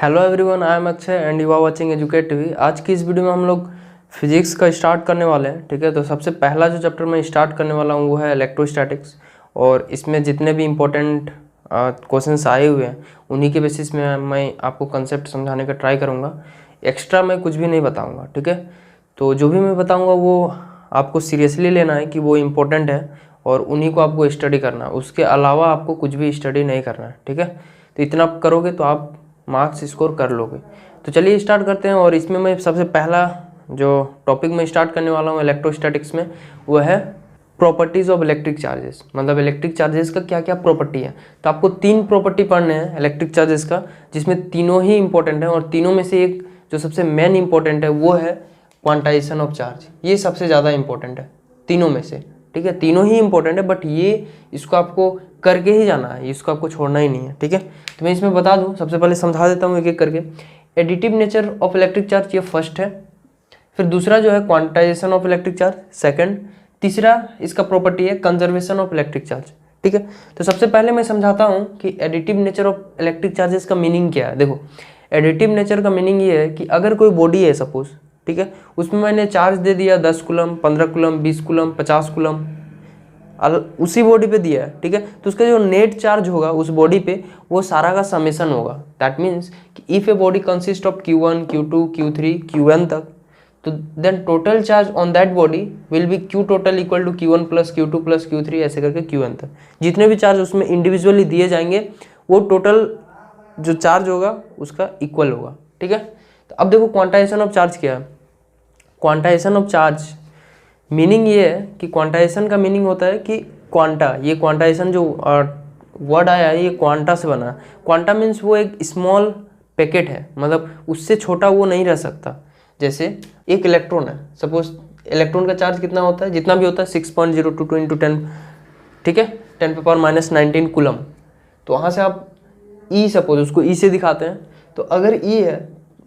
Hello everyone, I am Akshay and you are watching Educate TV. आज की इस video में हम लोग फिजिक्स का स्टार्ट करने वाले हैं। ठीक है, तो सबसे पहला जो चैप्टर मैं स्टार्ट करने वाला हूँ वो है इलेक्ट्रोस्टैटिक्स। और इसमें जितने भी इम्पोर्टेंट क्वेश्चंस आए हुए हैं उन्हीं के बेसिस में मैं आपको कंसेप्ट समझाने का ट्राई करूँगा। एक्स्ट्रा मैं कुछ भी नहीं बताऊँगा। ठीक है, तो जो भी मैं बताऊँगा वो आपको सीरियसली लेना है कि वो इम्पोर्टेंट है और उन्हीं को आपको स्टडी करना है। उसके अलावा आपको कुछ भी स्टडी नहीं करना है। ठीक है, तो इतना करोगे तो आप मार्क्स स्कोर कर लोगे। तो चलिए स्टार्ट करते हैं। और इसमें मैं सबसे पहला जो टॉपिक मैं स्टार्ट करने वाला हूँ इलेक्ट्रोस्टैटिक्स में वो है प्रॉपर्टीज़ ऑफ इलेक्ट्रिक चार्जेस। मतलब इलेक्ट्रिक चार्जेस का क्या क्या प्रॉपर्टी है। तो आपको 3 प्रॉपर्टी पढ़ने हैं इलेक्ट्रिक चार्जेस का, जिसमें तीनों ही इंपॉर्टेंट है। और तीनों में से एक जो सबसे मेन इंपॉर्टेंट है वो है क्वांटाइजेशन ऑफ चार्ज। ये सबसे ज़्यादा इंपॉर्टेंट है तीनों में से। ठीक है, तीनों ही इंपॉर्टेंट है, बट ये इसको आपको करके ही जाना है, इसको आपको छोड़ना ही नहीं है। ठीक है, तो मैं इसमें बता दूं, सबसे पहले समझा देता हूँ एक एक करके। Additive nature of electric charge ये फर्स्ट है, फिर दूसरा जो है quantization of electric charge second, तीसरा इसका प्रॉपर्टी है कंजर्वेशन ऑफ इलेक्ट्रिक चार्ज। ठीक है, तो सबसे पहले मैं समझाता हूँ कि additive nature of electric charges का मीनिंग क्या है। देखो, एडिटिव नेचर का मीनिंग ये है कि अगर कोई बॉडी है सपोज, ठीक है, उसमें मैंने चार्ज दे दिया 10 कूलम, 15 कूलम, 20 कूलम, 50 कूलम, उसी बॉडी पे दिया है। ठीक है, तो उसका जो नेट चार्ज होगा उस बॉडी पे वो सारा का समेशन होगा। दैट मीन्स कि if a body consist of Q1, Q2, Q3, Qn तक, तो then total charge on that body will be Q total equal to Q1 plus Q2 plus Q3 ऐसे करके Qn तक। जितने भी चार्ज उसमें इंडिविजुअली दिए जाएंगे वो टोटल जो चार्ज होगा उसका इक्वल होगा। ठीक है, तो अब देखो क्वांटाइजेशन ऑफ चार्ज क्या है। क्वांटाइजेशन ऑफ चार्ज मीनिंग ये है कि क्वांटाइजेशन का मीनिंग होता है कि क्वांटा, ये क्वांटाइजेशन जो वर्ड आया है ये क्वांटा से बना है। क्वांटा मीन्स वो एक स्मॉल पैकेट है, मतलब उससे छोटा वो नहीं रह सकता। जैसे एक इलेक्ट्रॉन है, सपोज इलेक्ट्रॉन का चार्ज कितना होता है, जितना भी होता है 6.02 इंटू 10, ठीक है, 10⁻⁻19 कूलम। तो वहाँ से आप ई सपोज उसको ई से दिखाते हैं, तो अगर ई है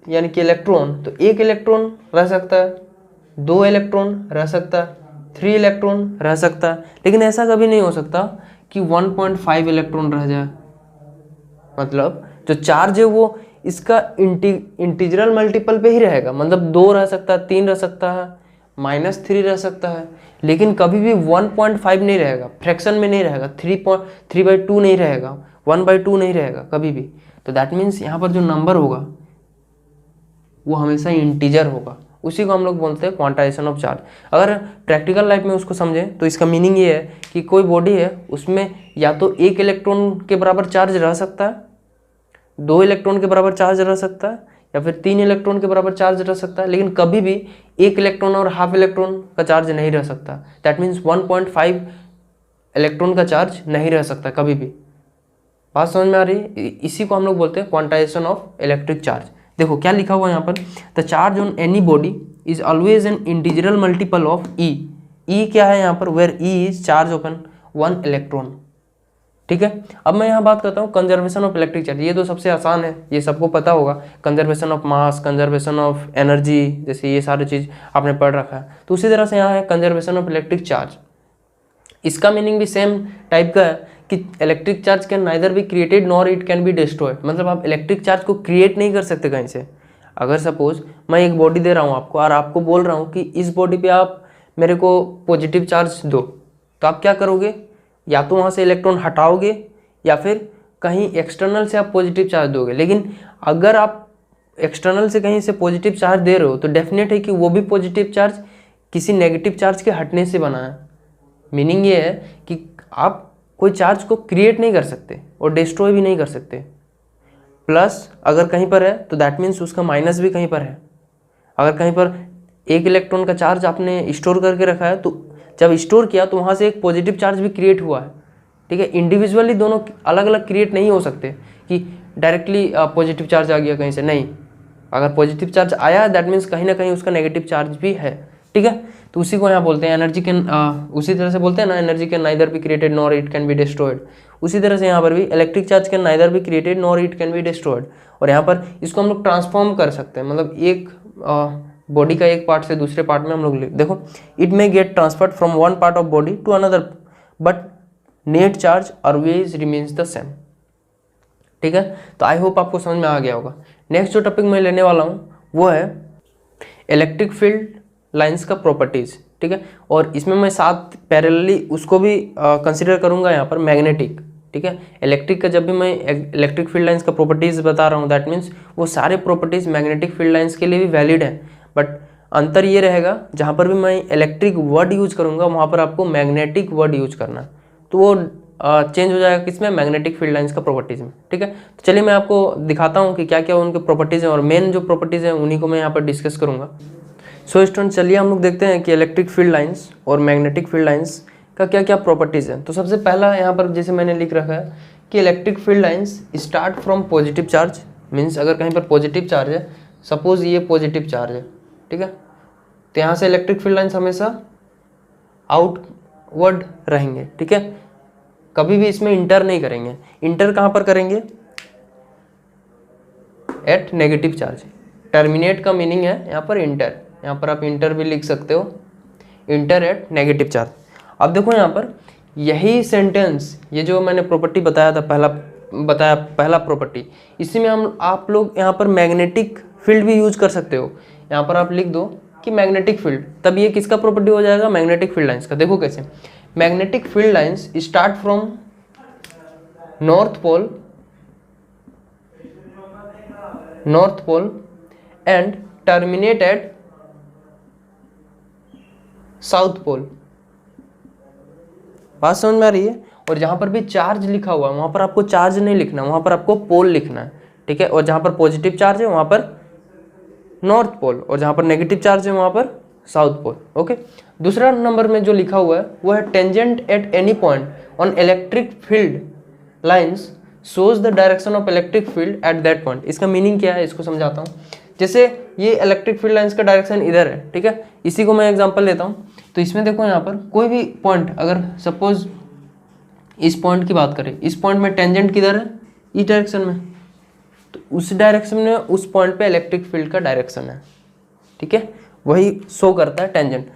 यानी कि इलेक्ट्रॉन, तो एक इलेक्ट्रॉन रह सकता है, 2 इलेक्ट्रॉन रह सकता है, 3 इलेक्ट्रॉन रह सकता है, लेकिन ऐसा कभी नहीं हो सकता कि 1.5 इलेक्ट्रॉन रह जाए। मतलब जो चार्ज है वो इसका इंटीग्रल मल्टीपल पे ही रहेगा। मतलब 2 रह सकता है, 3 रह सकता है, -3 रह सकता है, लेकिन कभी भी 1.5 नहीं रहेगा, फ्रैक्शन में नहीं रहेगा, 3/2 नहीं रहेगा, 1/2 नहीं रहेगा कभी भी। तो दैट मीन्स यहाँ पर जो नंबर होगा वो हमेशा इंटीजर होगा। उसी को हम लोग बोलते हैं क्वांटाइजेशन ऑफ चार्ज। अगर प्रैक्टिकल लाइफ में उसको समझें तो इसका मीनिंग ये है कि कोई बॉडी है उसमें या तो 1 इलेक्ट्रॉन के बराबर चार्ज रह सकता है, 2 इलेक्ट्रॉन के बराबर चार्ज रह सकता है, या फिर 3 इलेक्ट्रॉन के बराबर चार्ज रह सकता है, लेकिन कभी भी 1 इलेक्ट्रॉन और हाफ इलेक्ट्रॉन का चार्ज नहीं रह सकता। दैट मीन्स 1.5 इलेक्ट्रॉन का चार्ज नहीं रह सकता कभी भी। बात समझ में आ रही है? इसी को हम लोग बोलते हैं क्वांटाइजेशन ऑफ इलेक्ट्रिक चार्ज। देखो क्या लिखा हुआ है यहाँ पर, the charge on anybody is always an integral multiple of e. E क्या है यहाँ पर, where e is charge of 1 electron. ठीक है, अब मैं यहाँ बात करता हूँ कंजर्वेशन ऑफ इलेक्ट्रिक चार्ज। ये तो सबसे आसान है, ये सबको पता होगा। Conservation of mass, conservation of energy, जैसे ये सारी चीज़ आपने पढ़ रखा है। तो उसी तरह से यहाँ है कंजर्वेशन ऑफ इलेक्ट्रिक चार्ज। इसका मीनिंग भी सेम टाइप का है कि electric charge can neither be created nor it can be destroyed. मतलब आप इलेक्ट्रिक चार्ज को क्रिएट नहीं कर सकते कहीं से। अगर सपोज मैं एक बॉडी दे रहा हूँ आपको और आपको बोल रहा हूँ कि इस बॉडी पे आप मेरे को पॉजिटिव चार्ज दो, तो आप क्या करोगे, या तो वहाँ से इलेक्ट्रॉन हटाओगे या फिर कहीं एक्सटर्नल से आप पॉजिटिव चार्ज दोगे। लेकिन अगर आप एक्सटर्नल से कहीं से पॉजिटिव चार्ज दे रहे हो तो डेफिनेट है कि वो भी पॉजिटिव चार्ज किसी नेगेटिव चार्ज के हटने से बना है। मीनिंग ये है कि आप कोई चार्ज को क्रिएट नहीं कर सकते और डिस्ट्रॉय भी नहीं कर सकते। प्लस अगर कहीं पर है तो दैट मीन्स उसका माइनस भी कहीं पर है। अगर कहीं पर 1 इलेक्ट्रॉन का चार्ज आपने स्टोर करके रखा है, तो जब स्टोर किया तो वहाँ से एक पॉजिटिव चार्ज भी क्रिएट हुआ है। ठीक है, इंडिविजुअली दोनों अलग अलग क्रिएट नहीं हो सकते कि डायरेक्टली पॉजिटिव चार्ज आ गया कहीं से, नहीं। अगर पॉजिटिव चार्ज आया दैट मीन्स कहीं ना कहीं उसका नेगेटिव चार्ज भी है। ठीक है, तो उसी को यहाँ बोलते हैं एनर्जी कैन, उसी तरह से बोलते हैं ना, energy can neither be created nor it can be destroyed. उसी तरह से यहाँ पर भी electric charge can neither be created nor it can be destroyed. और यहाँ पर इसको हम लोग ट्रांसफॉर्म कर सकते हैं। मतलब एक बॉडी का एक पार्ट से दूसरे पार्ट में हम लोग देखो, it may get transferred from one part of body to another but net charge always remains the same. ठीक है। तो आई होप आपको समझ में आ गया होगा। नेक्स्ट जो टॉपिक मैं लेने वाला हूँ वो है इलेक्ट्रिक फील्ड लाइंस का प्रॉपर्टीज़, ठीक है। और इसमें मैं साथ पैरेलली उसको भी कंसिडर करूँगा यहाँ पर मैग्नेटिक, ठीक है। इलेक्ट्रिक का जब भी मैं इलेक्ट्रिक फील्ड लाइंस का प्रॉपर्टीज़ बता रहा हूँ दैट मीन्स वो सारे प्रॉपर्टीज़ मैग्नेटिक फील्ड लाइंस के लिए भी वैलिड है, बट अंतर ये रहेगा जहाँ पर भी मैं इलेक्ट्रिक वर्ड यूज करूँगा वहाँ पर आपको मैग्नेटिक वर्ड यूज करना, तो वो चेंज हो जाएगा किसमें, मैग्नेटिक फील्ड लाइंस का प्रॉपर्टीज़ में, ठीक है। तो चलिए मैं आपको दिखाता हूँ कि क्या क्या उनके प्रॉपर्टीज़ हैं और मेन जो प्रॉपर्टीज़ हैं उन्हीं को मैं यहाँ पर डिस्कस करूँगा। सो स्टूडेंट चलिए हम लोग देखते हैं कि इलेक्ट्रिक फील्ड लाइंस और मैग्नेटिक फील्ड लाइंस का क्या क्या प्रॉपर्टीज़ हैं। तो सबसे पहला यहाँ पर जैसे मैंने लिख रखा है कि electric field lines start from positive charge, means अगर कहीं पर पॉजिटिव चार्ज है, सपोज ये पॉजिटिव चार्ज है, ठीक है, तो यहाँ से इलेक्ट्रिक फील्ड लाइंस हमेशा आउटवर्ड रहेंगे, ठीक है, कभी भी इसमें इंटर नहीं करेंगे। इंटर कहाँ पर करेंगे, एट नेगेटिव चार्ज। टर्मिनेट का मीनिंग है यहाँ पर इंटर, यहाँ पर आप इंटर भी लिख सकते हो, इंटर एट नेगेटिव चार्ज। अब देखो यहाँ पर यही सेंटेंस, ये जो मैंने प्रॉपर्टी बताया था पहला प्रॉपर्टी, इसी में हम आप लोग यहाँ पर मैग्नेटिक फील्ड भी यूज कर सकते हो। यहाँ पर आप लिख दो कि मैग्नेटिक फील्ड, तब ये किसका प्रॉपर्टी हो जाएगा, मैग्नेटिक फील्ड लाइंस का। देखो कैसे, magnetic field lines start from north pole and terminate at south pole. बात समझ में आ रही है। और जहां पर भी चार्ज लिखा हुआ है वहां पर आपको चार्ज नहीं लिखना, वहां पर आपको पोल लिखना है, ठीक है। और जहां पर पॉजिटिव चार्ज है वहां पर नॉर्थ पोल, और जहां पर नेगेटिव चार्ज है वहां पर साउथ पोल, ओके। दूसरा नंबर में जो लिखा हुआ है वो है tangent at any point on electric field lines shows the direction of electric field at that point. इसका मीनिंग क्या है, इसको समझाता हूँ। जैसे ये इलेक्ट्रिक फील्ड लाइंस का डायरेक्शन इधर है, ठीक है, इसी को मैं एग्जांपल लेता हूँ। तो इसमें देखो यहाँ पर कोई भी पॉइंट, अगर सपोज इस पॉइंट की बात करें, इस पॉइंट में टेंजेंट किधर है, इस डायरेक्शन में, तो उस डायरेक्शन में उस पॉइंट पे इलेक्ट्रिक फील्ड का डायरेक्शन है, ठीक है, वही शो करता है टेंजेंट।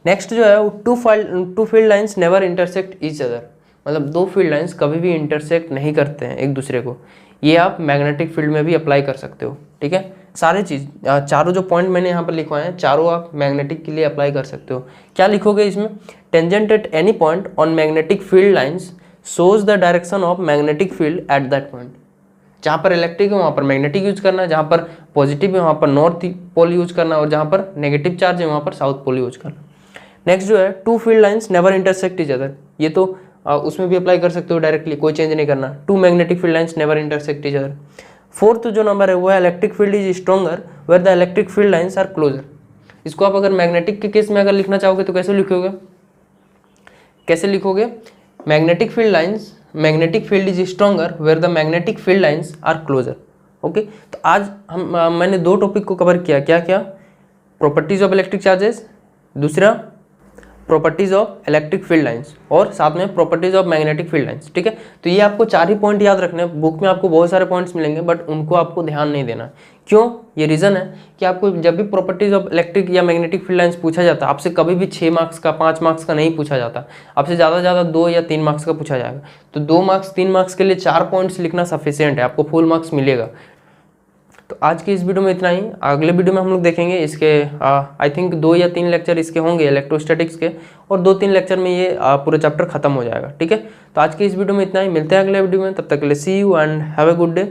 नेक्स्ट जो है वो two field lines never intersect each other, मतलब दो फील्ड लाइंस कभी भी इंटरसेक्ट नहीं करते हैं एक दूसरे को। ये आप मैग्नेटिक फील्ड में भी अप्लाई कर सकते हो, ठीक है। सारे चीज़ चारों जो पॉइंट मैंने यहाँ पर लिखवाए हैं चारों आप मैग्नेटिक के लिए अप्लाई कर सकते हो। क्या लिखोगे इसमें, tangent at any point on magnetic field lines shows the direction of magnetic field at that point. जहाँ पर इलेक्ट्रिक है वहाँ पर मैग्नेटिक यूज करना है, जहाँ पर पॉजिटिव है वहाँ पर नॉर्थ पोल यूज करना है, और जहाँ पर नेगेटिव चार्ज है वहाँ पर साउथ पोल यूज करना। नेक्स्ट जो है two field lines never intersect each other, ये तो उसमें भी अप्लाई कर सकते हो डायरेक्टली, कोई चेंज नहीं करना। Two magnetic field lines never intersect each other. Fourth जो नंबर है वो है electric field is stronger where the electric field lines are closer. इसको आप अगर मैग्नेटिक के केस में अगर लिखना चाहोगे तो कैसे लिखोगे, magnetic field is stronger where the magnetic field lines are closer, okay. तो आज मैंने दो टॉपिक को कवर किया, क्या क्या, प्रॉपर्टीज ऑफ इलेक्ट्रिक चार्जेस, दूसरा properties of electric field lines, और साथ में properties of magnetic field lines, ठीक है। तो ये आपको 4 ही पॉइंट याद रखने हैं। बुक में आपको बहुत सारे पॉइंट्स मिलेंगे बट उनको आपको ध्यान नहीं देना। क्यों, ये रीज़न है कि आपको जब भी प्रॉपर्टीज ऑफ इलेक्ट्रिक या मैग्नेटिक फील्ड लाइंस पूछा जाता है, आपसे कभी भी 6 मार्क्स का 5 मार्क्स का नहीं पूछा जाता, आपसे ज़्यादा से ज़्यादा 2 या 3 मार्क्स का पूछा जाएगा। तो 2 मार्क्स 3 मार्क्स के लिए 4 पॉइंट्स लिखना सफिशियंट है, आपको फुल मार्क्स मिलेगा। तो आज की इस वीडियो में इतना ही। अगले वीडियो में हम लोग देखेंगे इसके आई थिंक 2 या 3 लेक्चर इसके होंगे इलेक्ट्रोस्टैटिक्स के, और 2-3 लेक्चर में ये पूरा चैप्टर खत्म हो जाएगा, ठीक है। तो आज की इस वीडियो में इतना ही, मिलते हैं अगले वीडियो में, तब तक के लिए see you and have a good day.